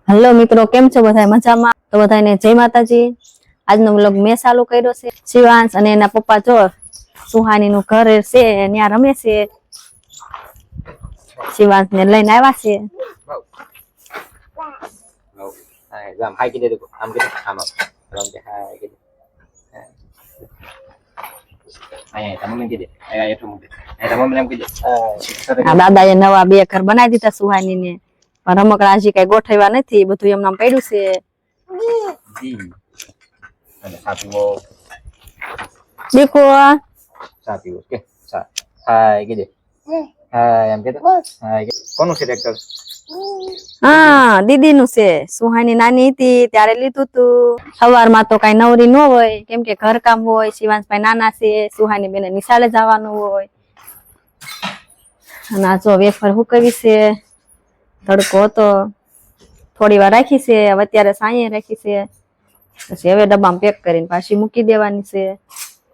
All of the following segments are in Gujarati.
હેલો મિત્રો, કેમ છો બધા? મજામાં? તો બધાને જય માતાજી. આજનો વ્લોગ મેં ચાલુ કર્યો છે. શિવાંશ અને એના પપ્પા જો સુહાની નું ઘર છે, ત્યાં રમે છે. શિવાંશ ને લઈને આવ્યા છે. દાદા એ નવા બે ઘર બનાવી દીધા સુહાની ને, પણ રમકડા હજી કઈ ગોઠવ્યા નથી, બધું એમ નામ પડ્યું છે. દેખો હા, દીદી નું છે. સુહાની નાની હતી ત્યારે લીધું તું. સવારમાં તો કઈ નવરી ન હોય, કેમ કે ઘર કામ હોય. શિવાંશભાઈ નાના છે, સુહાની બેને નિશાળે જવાનું હોય. અને આ જો વેફર હુકવી છે, તડકો હતો, થોડી વાર રાખી છે. હવે અત્યારે સાંયે રાખી છે, પછી હવે ડબ્બામાં પેક કરીને પાછી મૂકી દેવાની છે.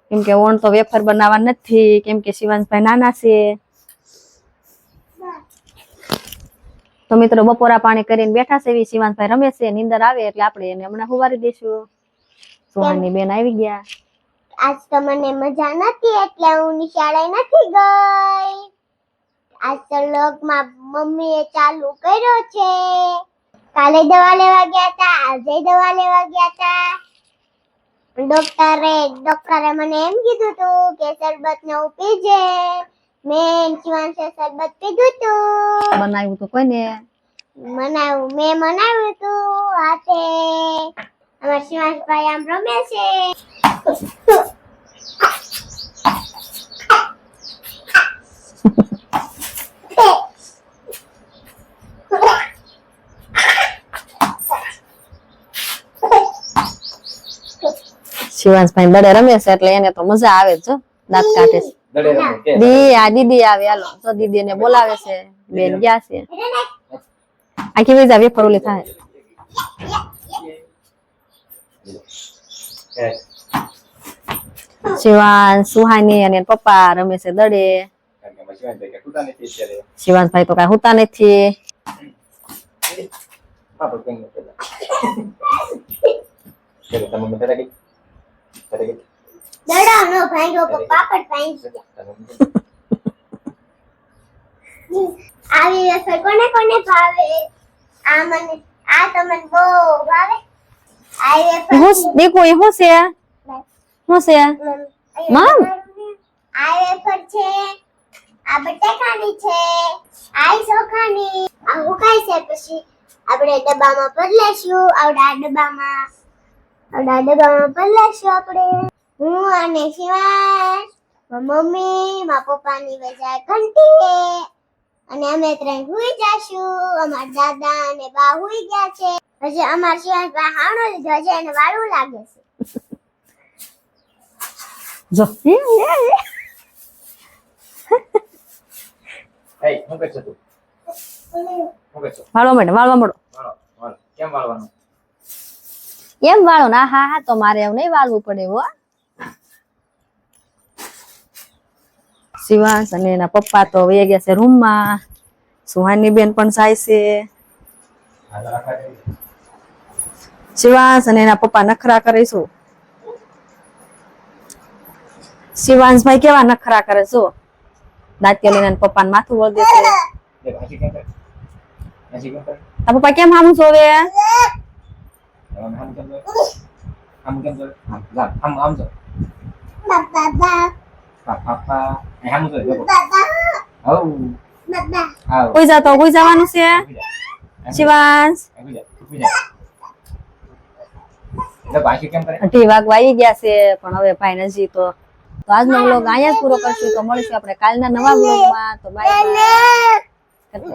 કેમ કે ઓણ તો વેફર બનાવવા નથી, કેમ કે શિવાંશભાઈ નાના છે. તો મિત્રો બપોરા પાણી કરીને બેઠા છે. શિવાંશભાઈ રમે છે, નીંદર આવે એટલે આપણે એને હમણાં હુવારી દઈશું. સુહાની બેન આવી ગયા. આજ તો મને મજા નથી એટલે હું નિશાળે નથી ગઈ. આજ તો વ્લોગમાં મમ્મીએ ચાલુ કર્યો છે. કાલે દવા લેવા ગયા હતા, આજે દવા લેવા ગયા હતા. ડોક્ટરે મને એમ કીધું હતું કે શરબત ને પીજે. મેં શિવાંશે શરબત પીધું હતું. બનાવ્યું તો કોઈને મેં બનાવ્યું હતું હાથે. અમારા શિવાંશભાઈ આમ રમે છે. શિવાંશભાઈ દડે રમે છે એટલે એને તો મજા આવે છે. દાંત કાઢે છે. દીદી આવે, હાલો તો દીદી ને બોલાવે છે. બેન ગયા છે. આખી વેજા વેફર ઓલી થાય. શિવાંશ, સુહાની અને પપ્પા રમે છે દડે. શિવાંશભાઈ તો કઈ હુતા નથી. દડાનો ભાંગ્યો કે પાપડ ભાંગ્યો. આવી વેફર કોને કોને ભાવે? આ તો મને બહુ ભાવે. આ વેફર દેખો એ શું છે? શું છે? મમ આ વેફર છે, આ બટેકાની છે, આ ચોખાની. આ હુકાઈ છે પછી આપણે ડબ્બામાં ભરી લેશું. આવડા ડબ્બામાં ભરી લેશું આપણે. હું અને શિવાંશ, મમ્મી, મારા પપ્પાની વજાય ઘંટી, અને અમે ત્રણ હુઈ જાશું. અમારા દાદા અને બા હુઈ ગયા છે. પછી અમારા શિવાંશભાઈ હાણો લીધો છે, એને વાળું લાગે છે. જો વાળવા માંડો. કેમ વાળવાનું? એમ વાળો ના? હા તો મારે એવું નહીં વાળવું પડે. હો, શિવાંશ અને એના પપ્પા તો વહી ગયા છે રૂમમાં. સુહાની બેન પણ જાય છે. શિવાંશ અને એના પપ્પા નખરા કરે છે. શિવાંશભાઈ કેવા નખરા કરે છો? દાંતિયા લઈને પપ્પાને માથું વળ દે છે. આ પપ્પા કેમ હામું જોવે? કોઈ જવાનું છે શિવાંશ? 8 વાગવા આવી ગયા છે, પણ હવે ભાઈ નજી તો આજનો વ્લોગ અહીંયા જ પૂરો કરશું. તો મળીશું આપણે કાલના નવા વ્લોગમાં. તો બાય બાય.